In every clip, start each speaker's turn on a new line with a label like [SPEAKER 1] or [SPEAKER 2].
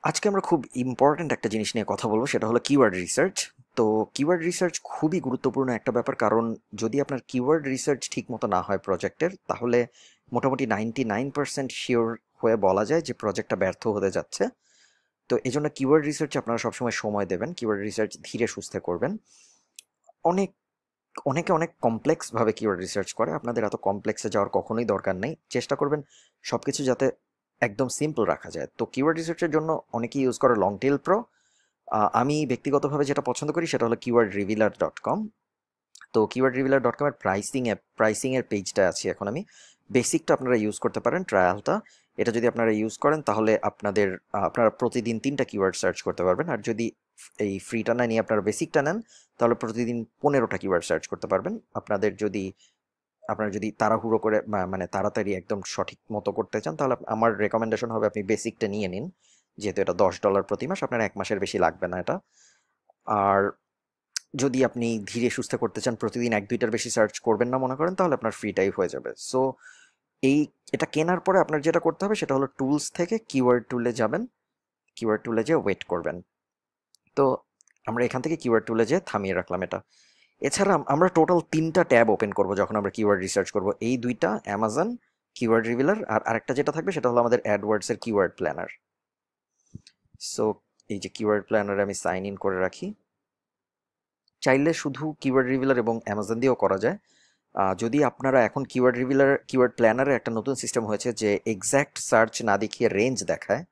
[SPEAKER 1] আজকে আমরা খুব ইম্পর্ট্যান্ট একটা জিনিস নিয়ে কথা বলবো, সেটা হলো কিওয়ার্ড রিসার্চ। তো কিওয়ার্ড রিসার্চ খুবই গুরুত্বপূর্ণ একটা ব্যাপার, কারণ যদি আপনার কিওয়ার্ড রিসার্চ ঠিক মতো না হয় প্রজেক্টের, তাহলে মোটামুটি 99% শিওর হয়ে বলা যায় যে প্রজেক্টটা ব্যর্থ হতে যাচ্ছে। তো এই জন্য কিওয়ার্ড রিসার্চে আপনারা সবসময় সময় দেবেন, কিওয়ার্ড রিসার্চ ধীরে সুস্থে করবেন। অনেক অনেকে অনেক কমপ্লেক্স ভাবে কিওয়ার্ড রিসার্চ করে, আপনাদের এত কমপ্লেক্সে যাওয়ার কখনোই দরকার নেই। চেষ্টা করবেন সবকিছু যাতে একদম সিম্পল রাখা যায়। তো কিওয়ার্ড রিসার্চের জন্য অনেকেই ইউজ করে লং টেল প্রো। আমি ব্যক্তিগতভাবে যেটা পছন্দ করি সেটা হলো keywordrevealer.com। তো keywordrevealer.com এর প্রাইসিং এর পেজটা আছে এখন। আমি বেসিকটা আপনারা ইউজ করতে পারেন, ট্রায়ালটা। এটা যদি আপনারা ইউজ করেন তাহলে আপনারা প্রতিদিন 3টা কিওয়ার্ড সার্চ করতে পারবেন। আর যদি এই ফ্রিটা না নিয়ে আপনারা বেসিকটা নেন, তাহলে প্রতিদিন 15টা কিওয়ার্ড সার্চ করতে পারবেন। আপনারা যদি তাড়াহুড়ো করে মানে তাড়াতাড়ি একদম সঠিক মতো করতে চান, তাহলে আমার রেকমেন্ডেশন হবে আপনি বেসিকটা নিয়ে নিন। যেহেতু এটা $10 প্রতি মাস, আপনার 1 মাসের বেশি লাগবে না এটা। আর যদি আপনি ধীরে সুস্থে করতে চান, প্রতিদিন 1-2টার বেশি সার্চ করবেন না মনে করেন, তাহলে আপনার ফ্রিটাই হয়ে যাবে। সো এই এটা কেনার পরে আপনার যেটা করতে হবে সেটা হলো টুলস থেকে কিওয়ার্ড টুলে যাবেন। কিওয়ার্ড টুলে যেয়ে ওয়েট করবেন। তো আমরা এখান থেকে কিওয়ার্ড টুলে যেয়ে থামিয়ে রাখলাম এটা। এছাড়া আমরা টোটাল 3টা ট্যাব ওপেন করব যখন আমরা কিওয়ার্ড রিসার্চ করব। এই দুইটা অ্যামাজন কিওয়ার্ড রিভিলার, আর আরেকটা যেটা থাকবে সেটা হলো আমাদের অ্যাডওয়ার্ডস এর কিওয়ার্ড প্ল্যানার। সো এই যে কিওয়ার্ড প্ল্যানারে আমি সাইন ইন করে রাখি। চাইলে শুধু কিওয়ার্ড রিভিলার এবং অ্যামাজন দিয়েও করা যায়। যদি আপনারা এখন কিওয়ার্ড প্ল্যানারে একটা নতুন সিস্টেম হয়েছে যে এক্স্যাক্ট সার্চ না দেখিয়ে রেঞ্জ দেখায়।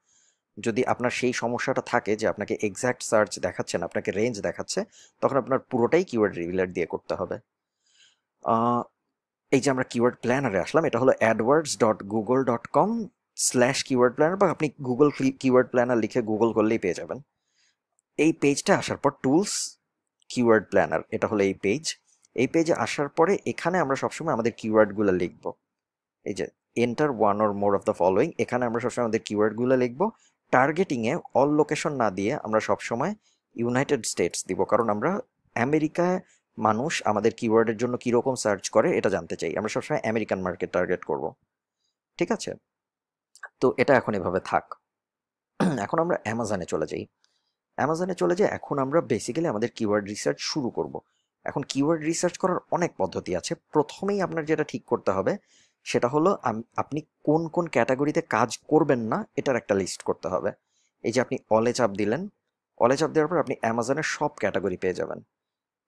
[SPEAKER 1] যদি আপনার সেই সমস্যাটা থাকে যে আপনাকে এক্স্যাক্ট সার্চ দেখাচ্ছে না, আপনাকে রেঞ্জ দেখাচ্ছে, তখন আপনার পুরোটাই কিওয়ার্ড রিভিলার দিয়ে করতে হবে। আহ, এই যে আমরা কিওয়ার্ড প্ল্যানারে আসলাম, এটা হলো adwords.google.com/কিওয়ার্ড প্ল্যানার, বা আপনি গুগল কিওয়ার্ড প্ল্যানার লিখে গুগল করলেই পেয়ে যাবেন। এই পেজটা আসার পর টুলস, কিওয়ার্ড প্ল্যানার, এটা হলো এই পেজ। এই পেজে আসার পরে এখানে আমরা সবসময় আমাদের কিওয়ার্ডগুলো লিখবো। এই যে enter one or more of the following, এখানে আমরা সবসময় আমাদের কিওয়ার্ডগুলো লিখবো। টার্গেটিংয়ে অল লোকেশন না দিয়ে আমরা সবসময় ইউনাইটেড স্টেটস দিব, কারণ আমরা আমেরিকায় মানুষ আমাদের কিওয়ার্ডের জন্য কিরকম সার্চ করে এটা জানতে চাই। আমরা সবসময় আমেরিকান মার্কেট টার্গেট করব। ঠিক আছে? তো এটা এখন এভাবে থাক। এখন আমরা অ্যামাজনে চলে যাই। এখন আমরা বেসিক্যালি আমাদের কিওয়ার্ড রিসার্চ শুরু করব। এখন কিওয়ার্ড রিসার্চ করার অনেক পদ্ধতি আছে। প্রথমেই আপনার যেটা ঠিক করতে হবে সেটা হলো আপনি কোন কোন ক্যাটাগরিতে কাজ করবেন না এটার একটা লিস্ট করতে হবে। এই যে আপনি অলে চাপ দিলেন, অলে চাপ দেওয়ার পর আপনি অ্যামাজনের সব ক্যাটাগরি পেয়ে যাবেন।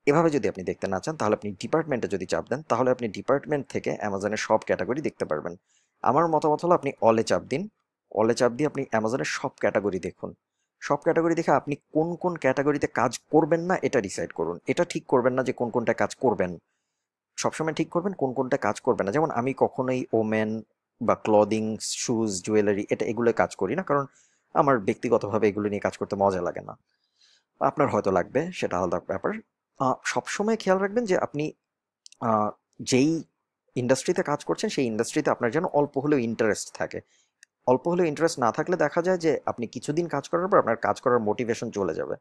[SPEAKER 1] এভাবে যদি আপনি দেখতে না চান, তাহলে আপনি ডিপার্টমেন্টে যদি চাপ দেন, তাহলে আপনি ডিপার্টমেন্ট থেকে অ্যামাজনের সব ক্যাটাগরি দেখতে পারবেন। আমার মতামত হলো আপনি অলে চাপ দিন। অলে চাপ দিয়ে আপনি অ্যামাজনের সব ক্যাটাগরি দেখুন। সব ক্যাটাগরি দেখে আপনি কোন কোন ক্যাটাগরিতে কাজ করবেন না এটা ডিসাইড করুন। এটা ঠিক করবেন না যে কোন কোনটা কাজ করবেন, সবসময় ঠিক করবেন কোন কোনটা কাজ করবেন না। যেমন আমি কখনোই ওমেন বা ক্লদিং, শুজ, জুয়েলারি এগুলো কাজ করি না, কারণ আমার ব্যক্তিগতভাবে এগুলো নিয়ে কাজ করতে মজা লাগে না। আপনার হয়তো লাগবে, সেটা আলাদা ব্যাপার। সবসময় খেয়াল রাখবেন যে আপনি আহ, যেই ইন্ডাস্ট্রিতে কাজ করছেন সেই ইন্ডাস্ট্রিতে আপনার যেন অল্প হলেও ইন্টারেস্ট থাকে। অল্প হলেও ইন্টারেস্ট না থাকলে দেখা যায় যে আপনি কিছুদিন কাজ করার পর আপনার কাজ করার মোটিভেশন চলে যাবে।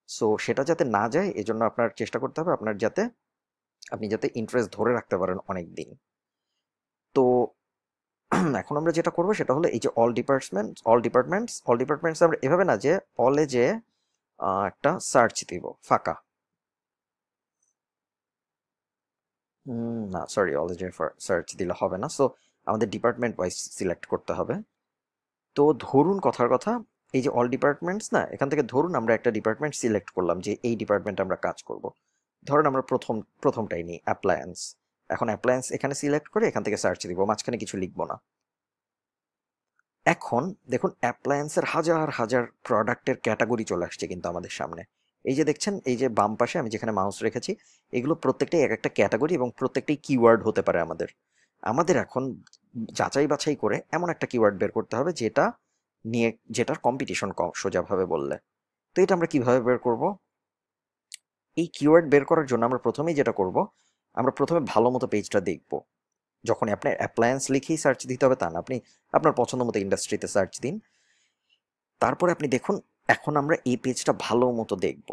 [SPEAKER 1] সো সেটা যাতে না যায় এজন্য আপনার চেষ্টা করতে হবে আপনি যাতে ইন্টারেস্ট ধরে রাখতে পারেন অনেক দিন। তো এখন আমরা যেটা করবো সেটা হলো এই যে অল ডিপার্টমেন্টস আমরা এভাবে না যে অলে যে একটা সার্চ দিব ফাঁকা। না, সরি, অলরেডি সার্চ দিলে হবে না। সো আমাদের ডিপার্টমেন্ট ওয়াইজ সিলেক্ট করতে হবে। তো ধরুন কথার কথা, এই যে অল ডিপার্টমেন্টস না, এখান থেকে ধরুন আমরা একটা ডিপার্টমেন্ট সিলেক্ট করলাম যে এই ডিপার্টমেন্টে আমরা কাজ করব। ধরুন আমরা প্রথমটাই নিই, অ্যাপ্লায়েন্স। এখন অ্যাপ্লায়েন্স এখানে সিলেক্ট করে এখান থেকে সার্চ দিব, মাঝখানে কিছু লিখবো না। এখন দেখুন অ্যাপ্লায়েন্সের হাজার হাজার প্রোডাক্টের ক্যাটাগরি চলে আসছে কিন্তু আমাদের সামনে। এই যে দেখছেন, এই যে বাম পাশে আমি যেখানে মাউস রেখেছি, এগুলো প্রত্যেকটাই এক একটা ক্যাটাগরি এবং প্রত্যেকটাই কিওয়ার্ড হতে পারে আমাদের। আমাদের এখন যাচাই বাছাই করে এমন একটা কিওয়ার্ড বের করতে হবে যেটার কম্পিটিশন কম, সোজাভাবে বললে। তো এটা আমরা কিভাবে বের করব? এই কিওয়ার্ড বের করার জন্য আমরা প্রথমেই যেটা করব, আমরা প্রথমে ভালো মতো পেজটা দেখব। যখন আপনি অ্যাপ্লায়েন্স লিখেই সার্চ দিতে হবে তা না, আপনি আপনার পছন্দ মতো ইন্ডাস্ট্রিতে সার্চ দিন। তারপরে আপনি দেখুন, এখন আমরা এই পেজটা ভালো মতো দেখব,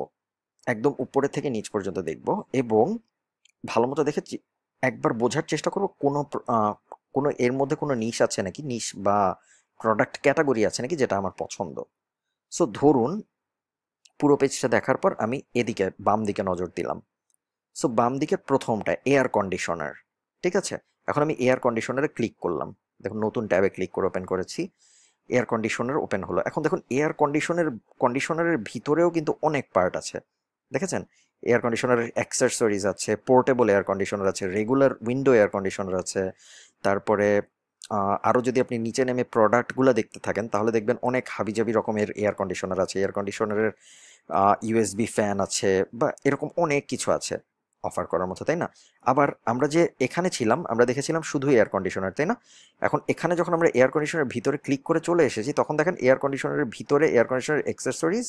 [SPEAKER 1] একদম উপরে থেকে নিচ পর্যন্ত দেখব, এবং ভালো মতো দেখে একবার বোঝার চেষ্টা করব কোনো এর মধ্যে কোনো নিশ আছে নাকি, নিশ বা প্রোডাক্ট ক্যাটাগরি আছে নাকি যেটা আমার পছন্দ। সো ধরুন পুরো পেজটা দেখার পর আমি এদিকে বাম দিকে নজর দিলাম। সো বাম দিকের প্রথমটা এয়ার কন্ডিশনার, ঠিক আছে। এখন আমি এয়ার কন্ডিশনারে ক্লিক করলাম, দেখুন নতুন ট্যাবে ক্লিক করে ওপেন করেছি, এয়ার কন্ডিশনার ওপেন হলো। এখন দেখুন এয়ার কন্ডিশনারের ভিতরেও কিন্তু অনেক পার্ট আছে, দেখেছেন। এয়ার কন্ডিশনারের অ্যাক্সেসরিজ আছে, পোর্টেবল এয়ার কন্ডিশনার আছে, রেগুলার উইন্ডো এয়ার কন্ডিশনার আছে। তারপরে আরও যদি আপনি নিচে নেমে প্রোডাক্টগুলো দেখতে থাকেন তাহলে দেখবেন অনেক হাবিজাবি রকমের এয়ার কন্ডিশনার আছে। এয়ার কন্ডিশনারের ইউএসবি ফ্যান আছে, বা এরকম অনেক কিছু আছে অফার করার মতো, তাই না? আবার আমরা যে এখানে ছিলাম আমরা দেখেছিলাম শুধু এয়ার কন্ডিশনার, তাই না? এখন এখানে যখন আমরা এয়ার কন্ডিশনারের ভিতরে ক্লিক করে চলে এসেছি তখন দেখেন এয়ার কন্ডিশনারের ভিতরে air conditioner accessories,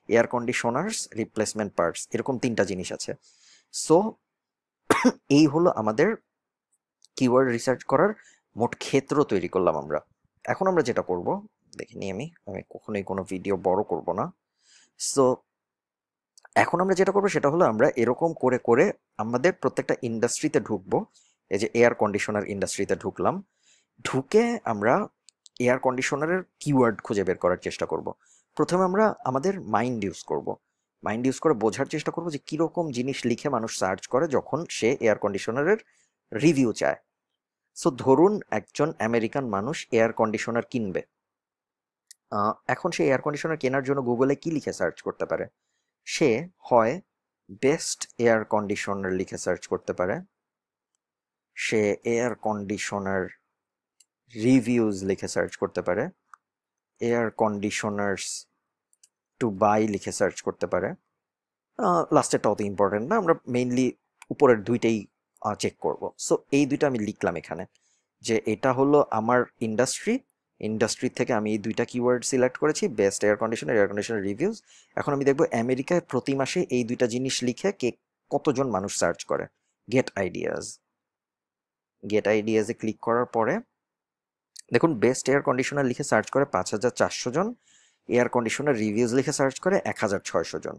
[SPEAKER 1] air conditioners, replacement parts, এরকম 3টা জিনিস আছে। সো এই হলো আমাদের কিওয়ার্ড রিসার্চ করার মোট ক্ষেত্র তৈরি করলাম আমরা। এখন আমরা যেটা করব, দেখিনি আমি আমি কখনোই কোনো ভিডিও বড় করব না। সো এখন আমরা যেটা করবো সেটা হলো আমরা এরকম করে করে আমাদের প্রত্যেকটা ইন্ডাস্ট্রিতে ঢুকবো। এই যে এয়ার কন্ডিশনার ইন্ডাস্ট্রিতে ঢুকলাম, ঢুকে আমরা এয়ার কন্ডিশনারের কিওয়ার্ড খুঁজে বের করার চেষ্টা করব। প্রথমে আমরা আমাদের মাইন্ড ইউজ করব, মাইন্ড ইউজ করে বোঝার চেষ্টা করব যে কীরকম জিনিস লিখে মানুষ সার্চ করে যখন সে এয়ার কন্ডিশনারের রিভিউ চায়। সো ধরুন একজন আমেরিকান মানুষ এয়ার কন্ডিশনার কিনবে, এখন সে এয়ার কন্ডিশনার কেনার জন্য গুগলে কি লিখে সার্চ করতে পারে? সে হয় বেস্ট এয়ার কন্ডিশনার লিখে সার্চ করতে পারে, সে এয়ার কন্ডিশনার রিভিউজ লিখে সার্চ করতে পারে, এয়ার কন্ডিশনার্স টু বাই লিখে সার্চ করতে পারে। লাস্টেরটা অত ইম্পর্টেন্ট না, আমরা মেইনলি উপরের দুইটাই চেক করব। সো এই দুইটা আমি লিখলাম এখানে, যে এটা হলো আমার ইন্ডাস্ট্রি থেকে আমি এই দুইটা কিওয়ার্ড সিলেক্ট করেছি, বেস্ট এয়ার কন্ডিশনার রিভিউজ। এখন আমি দেখবো আমেরিকায় প্রতি মাসে এই দুইটা জিনিস লিখে কতজন মানুষ সার্চ করে। গেট আইডিয়াজে ক্লিক করার পরে দেখুন বেস্ট এয়ার কন্ডিশনার লিখে সার্চ করে 5400 জন, এয়ার কন্ডিশনার রিভিউজ লিখে সার্চ করে 1600 জন।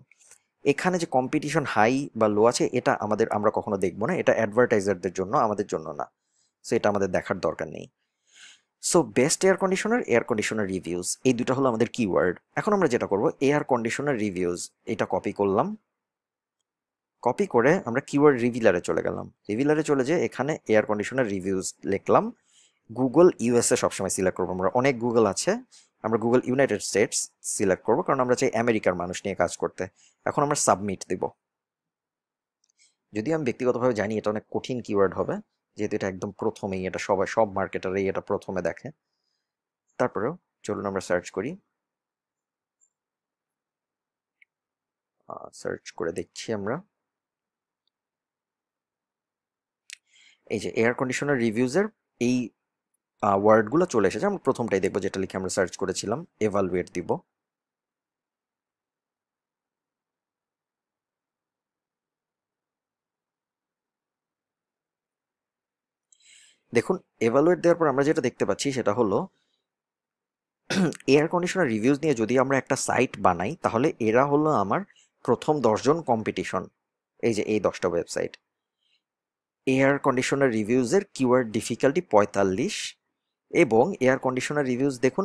[SPEAKER 1] এখানে যে কম্পিটিশন হাই বা লো আছে এটা আমরা কখনো দেখবো না, এটা অ্যাডভার্টাইজারদের জন্য, আমাদের জন্য না। সো এটা আমাদের দেখার দরকার নেই। So best air conditioner reviews, এই দুটো হলো আমাদের কিওয়ার্ড। এখন আমরা যেটা করব, এয়ার কন্ডিশনার রিভিউজ এটা কপি করলাম, কপি করে আমরা কিওয়ার্ড রিভিলারে চলে গেলাম। রিভিলারে চলে যেয়ে এখানে এয়ার কন্ডিশনার রিভিউজ লিখলাম। গুগল ইউএসএ সবসময় সিলেক্ট করবো, আমরা অনেক গুগল আছে, আমরা গুগল ইউনাইটেড স্টেটস সিলেক্ট করবো কারণ আমরা চাই আমেরিকার মানুষ নিয়ে কাজ করতে। এখন আমরা সাবমিট দেব। যদি আমি ব্যক্তিগতভাবে জানি এটা অনেক কঠিন কিওয়ার্ড হবে, যেহেতু এটা একদম প্রথমেই, এটা সব মার্কেটারই এটা প্রথমে দেখে। তারপরেও চলুন আমরা সার্চ করি, সার্চ করে দেখছি আমরা। এই যে এয়ার কন্ডিশনার রিভিউজের এই ওয়ার্ডগুলো চলে এসেছে। আমরা প্রথমটাই দেখবো যেটা লিখে আমরা সার্চ করেছিলাম, এভালুয়েট দিব। দেখুন এভালুয়েট দেওয়ার পর আমরা যেটা দেখতে পাচ্ছি সেটা হলো এয়ার কন্ডিশনার রিভিউজ নিয়ে যদি আমরা একটা সাইট বানাই তাহলে এরা হলো আমার প্রথম 10 জন কম্পিটিশন। এই যে এই 10টা ওয়েবসাইট, এয়ার কন্ডিশনার রিভিউজের কিওয়ার্ড ডিফিকাল্টি 45, এবং এয়ার কন্ডিশনার রিভিউজ দেখুন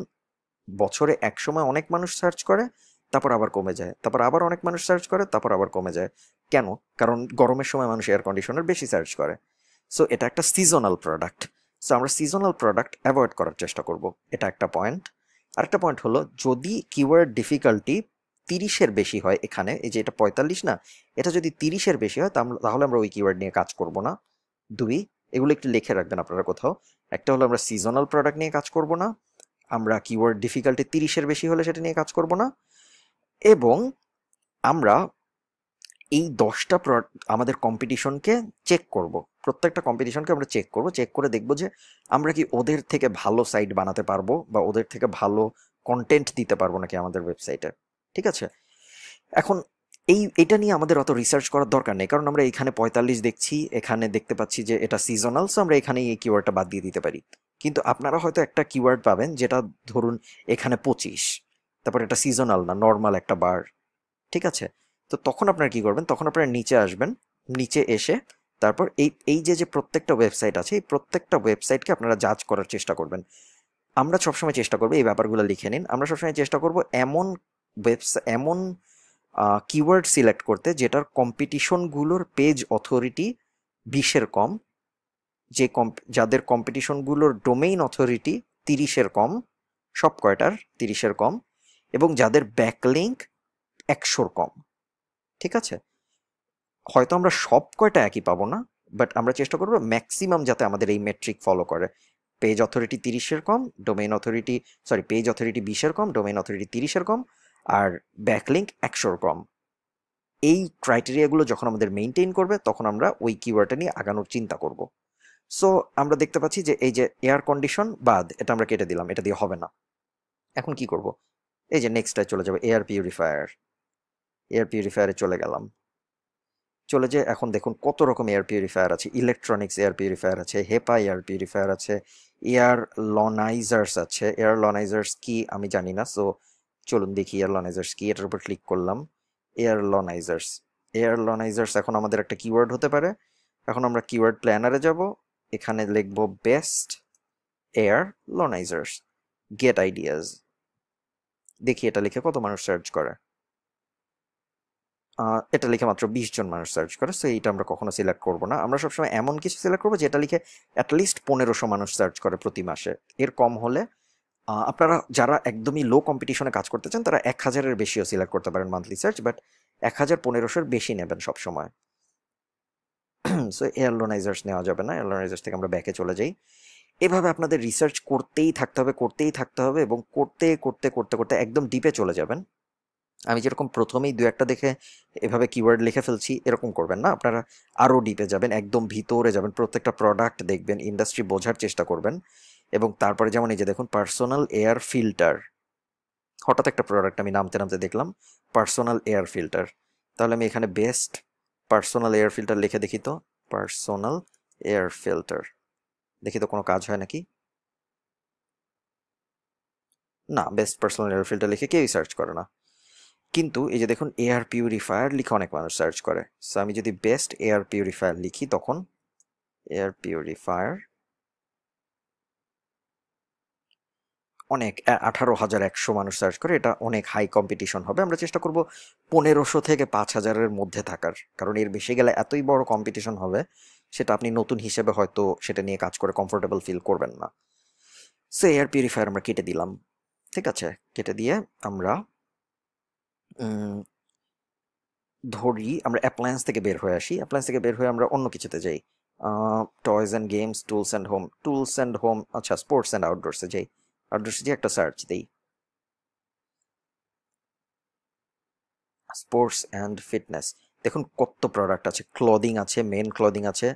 [SPEAKER 1] বছরে এক সময় অনেক মানুষ সার্চ করে, তারপর আবার কমে যায়, তারপর আবার অনেক মানুষ সার্চ করে, তারপর আবার কমে যায়। কেন? কারণ গরমের সময় মানুষ এয়ার কন্ডিশনার বেশি সার্চ করে। সো এটা একটা সিজনাল প্রোডাক্ট। সো আমরা সিজনাল প্রোডাক্ট অ্যাভয়েড করার চেষ্টা করব, এটা একটা পয়েন্ট। আরেকটা পয়েন্ট হলো যদি কিওয়ার্ড ডিফিকাল্টি 30-এর বেশি হয়, এখানে এই যে এটা 45 না, এটা যদি 30-এর বেশি হয় তাহলে আমরা ওই কিওয়ার্ড নিয়ে কাজ করব না। দুই, এগুলো একটু লিখে রাখবেন আপনারা কোথাও। একটা হলো আমরা সিজনাল প্রোডাক্ট নিয়ে কাজ করব না, আমরা কিওয়ার্ড ডিফিকাল্টি 30-এর বেশি হলে সেটা নিয়ে কাজ করব না, এবং আমরা এই 10টা আমাদের কম্পিটিশনকে চেক করব। প্রত্যেকটা কম্পিটিশনকে আমরা চেক করব, চেক করে দেখব যে আমরা কি ওদের থেকে ভালো সাইট বানাতে পারবো বা ওদের থেকে ভালো কন্টেন্ট দিতে পারবো নাকি আমাদের ওয়েবসাইটে। ঠিক আছে? এখন এটা নিয়ে আমাদের অত রিসার্চ করার দরকার নেই, কারণ আমরা এখানে 45 দেখছি, এখানে দেখতে পাচ্ছি যে এটা সিজনাল, সো আমরা এখানে এই কিওয়ার্ডটা বাদ দিয়ে দিতে পারি। কিন্তু আপনারা হয়তো একটা কিওয়ার্ড পাবেন যেটা ধরুন এখানে 25, তারপর এটা সিজনাল না, নর্মাল একটা বার। ঠিক আছে? তো তখন আপনারা কি করবেন, তখন আপনারা নিচে আসবেন, নিচে এসে তারপর এই যে প্রত্যেকটা ওয়েবসাইট আছে এই প্রত্যেকটা ওয়েবসাইটকে আপনারা জাজ করার চেষ্টা করবেন। আমরা সবসময় চেষ্টা করবো, এই ব্যাপারগুলো লিখে নিন, আমরা সবসময় চেষ্টা করব এমন এমন কিওয়ার্ড সিলেক্ট করতে যেটার কম্পিটিশনগুলোর পেজ অথরিটি 20-এর কম, যাদের কম্পিটিশনগুলোর ডোমেইন অথরিটি 30-এর কম, সব কয়টার 30-এর কম, এবং যাদের ব্যাকলিঙ্ক 100-র কম। ঠিক আছে, হয়তো আমরা সব কয়টা একই পাবো না, বাট আমরা চেষ্টা করবো ম্যাক্সিমাম যাতে আমাদের এই মেট্রিক ফলো করে। পেজ অথরিটি 30-এর কম, domain authority, sorry, page authority 20-এর কম, ডোমেইন অথরিটি 30-এর কম, আর ব্যাকলিঙ্ক 100-র কম। এই ক্রাইটেরিয়াগুলো যখন আমাদের মেনটেন করবে তখন আমরা ওই কিওয়ার্ডটা নিয়ে আগানোর চিন্তা করব। সো আমরা দেখতে পাচ্ছি যে এই যে এয়ার কন্ডিশন বাদ, এটা আমরা কেটে দিলাম, এটা দিয়ে হবে না। এখন কি করব? এই যে নেক্সটটায় চলে যাবে, এয়ার পিউরিফায়ার। এয়ার পিউরিফায়ারে চলে গেলাম। চলে যে এখন দেখুন কত রকম এয়ার পিউরিফায়ার আছে। ইলেকট্রনিক্স এয়ার পিউরিফায়ার আছে, হেপা এয়ার পিউরিফায়ার আছে, এয়ার লনাইজার্স আছে। এয়ার লনাইজার্স কি আমি জানি না, সো চলুন দেখি এয়ার লনাইজার্স কি। এটার উপর ক্লিক করলাম, এয়ার লনাইজার্স। এয়ার লনাইজার্স এখন আমাদের একটা কিওয়ার্ড হতে পারে। এখন আমরা কিওয়ার্ড প্ল্যানারে যাব, এখানে লিখব বেস্ট এয়ার লনাইজার্স, গেট আইডিয়াজ। দেখি এটা লিখে কত মানুষ সার্চ করে। এটা লিখে মাত্র 20 জন মানুষ সার্চ করে, সো এইটা আমরা কখনো সিলেক্ট করবো না। আমরা সবসময় এমন কিছু সিলেক্ট করবো যেটা লিখে অ্যাটলিস্ট 1500 মানুষ সার্চ করে প্রতি মাসে। এর কম হলে আপনারা যারা একদমই লো কম্পিটিশনে কাজ করতে চান তারা 1000-এর বেশিও সিলেক্ট করতে পারেন মান্থলি সার্চ, বাট 1000 1500-এর বেশি নেবেন সবসময়। সো এয়ারলোনাইজার্স নেওয়া যাবে না, এয়ারলোনাইজার্স থেকে আমরা ব্যাকে চলে যাই। এভাবে আপনাদের রিসার্চ করতেই থাকতে হবে, করতেই থাকতে হবে, এবং করতে করতে করতে করতে একদম ডিপে চলে যাবেন। আমি যেরকম প্রথমেই দু একটা দেখে এভাবে কিওয়ার্ড লিখে ফেলছি, এরকম করবেন না। আপনারা আরও ডিপে যাবেন, একদম ভিতরে যাবেন, প্রত্যেকটা প্রোডাক্ট দেখবেন, ইন্ডাস্ট্রি বোঝার চেষ্টা করবেন, এবং তারপরে যেমন এই যে দেখুন পার্সোনাল এয়ার ফিল্টার, হঠাৎ একটা প্রোডাক্ট আমি নামতে নামতে দেখলাম পার্সোনাল এয়ার ফিল্টার। তাহলে আমি এখানে বেস্ট পার্সোনাল এয়ার ফিল্টার লিখে দেখি তো, পার্সোনাল এয়ার ফিল্টার, দেখি তো কোনো কাজ হয় নাকি। না, বেস্ট পার্সোনাল এয়ার ফিল্টার লিখে কেউই সার্চ করে না। কিন্তু এই যে দেখুন এয়ার পিউরিফায়ার লিখে অনেক মানুষ সার্চ করে। সো আমি যদি বেস্ট এয়ার পিউরিফায়ার লিখি তখন এয়ার পিউরিফায়ার অনেক 18,100 মানুষ সার্চ করে, এটা অনেক হাই কম্পিটিশন হবে। আমরা চেষ্টা করব 1500 থেকে 5000-এর মধ্যে থাকার, কারণ এর বেশি গেলে এতই বড় কম্পিটিশন হবে, সেটা আপনি নতুন হিসেবে হয়তো সেটা নিয়ে কাজ করে কমফোর্টেবল ফিল করবেন না। সো এয়ার পিউরিফায়ার আমরা কেটে দিলাম। ঠিক আছে, কেটে দিয়ে আমরা ধরি আমরা অ্যাপ্লায়েন্স থেকে বের হয়ে আসি। অ্যাপ্লায়েন্স থেকে বের হয়ে আমরা অন্য কিছুতে যাই, toys and games, tools and home. Tools and home, আচ্ছা, স্পোর্টস অ্যান্ড আউটডোরসে যাই। আউটডোরসে যে একটা সার্চ দিই, স্পোর্টস অ্যান্ড ফিটনেস। দেখুন কত প্রোডাক্ট আছে, ক্লদিং আছে, মেন ক্লদিং আছে,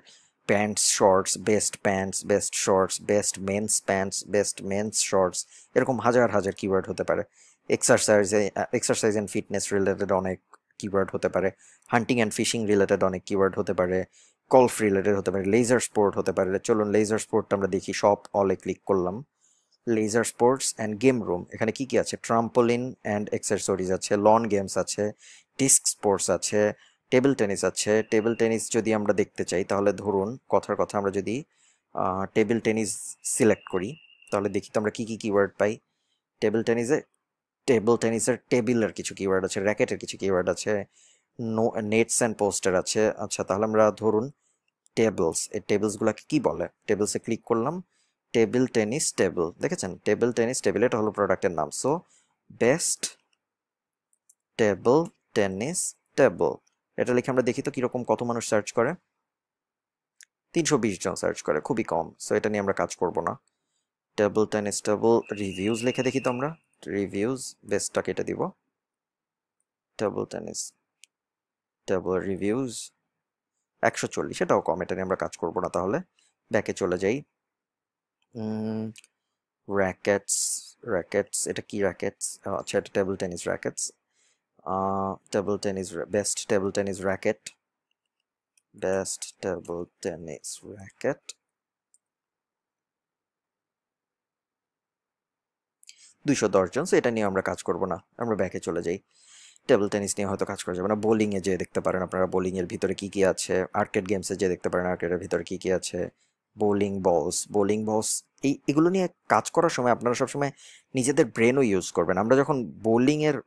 [SPEAKER 1] pants shorts, best pants, best shorts, best men's pants, best men's shorts, এরকম হাজার হাজার কিওয়ার্ড হতে পারে। এক্সারসাইজ অ্যান্ড ফিটনেস রিলেটেড অনেক কিওয়ার্ড হতে পারে, হান্টিং অ্যান্ড ফিশিং রিলেটেড অনেক কিওয়ার্ড হতে পারে, গলফ রিলেটেড হতে পারে, লেজার স্পোর্ট হতে পারে। চলুন লেজার স্পোর্টটা আমরা দেখি, সব অলে ক্লিক করলাম। Leisure sports and game room, এখানে কি কি আছে? ট্রাম্পোলিন অ্যান্ড এক্সেসরিজ আছে, লন গেমস আছে, ডিস্ক স্পোর্টস আছে, টেবিল টেনিস আছে। টেবিল টেনিস যদি আমরা দেখতে চাই তাহলে ধরুন কথার কথা আমরা যদি টেবিল টেনিস সিলেক্ট করি তাহলে দেখি তো আমরা কি কি কিওয়ার্ড পাই। টেবিল টেনিসে, টেবিল টেনিসের টেবিলের কিছু কিওয়ার্ড আছে, র্যাকেটের কিছু কিওয়ার্ড আছে, নেটস অ্যান্ড পোস্টার আছে। আচ্ছা, তাহলে আমরা ধরুন টেবলস, এই টেবলসগুলোকে কি বলে? টেবলসে ক্লিক করলাম, টেবিল টেনিস টেবিল, দেখেছেন টেবিল টেনিস টেবিল, এটা হলো প্রোডাক্টের নাম। So best table tennis table, এটা লিখে আমরা দেখি তো কিরকম, কত মানুষ সার্চ করে। 320 জন সার্চ করে, খুবই কম। সো এটা নিয়ে আমরা কাজ করব না। টেবিল টেনিস টেবিল রিভিউজ লিখে দেখি তো আমরা, রিভিউজ, বেস্টটা কেটে দিব, টেবিল টেনিস টেবিল রিভিউজ 140, এটাও কম, এটা নিয়ে আমরা কাজ করব না। তাহলে ব্যাকে চলে যাই। র্যাকেটস, র্যাকেটস এটা কি র্যাকেটস? আচ্ছা, এটা table tennis rackets. Table tennis, best table tennis racket, best table tennis racket 210 জন। এটা নিয়ে আমরা কাজ করব না, আমরা ব্যাকে চলে যাই। টেবিল টেনিস নিয়ে হয়তো কাজ করা যাবে না। বোলিংয়ে যে দেখতে পারেন আপনারা, বোলিংয়ের ভিতরে কি কি আছে। আর্কেড গেমসে যে দেখতে পারেন আর্কেডের ভিতরে কি কি আছে। বোলিং বলস, বোলিং বলস, এগুলো নিয়ে কাজ করার সময় আপনারা সবসময় নিজেদের ব্রেনও ইউজ করবেন। আমরা যখন বোলিংয়ের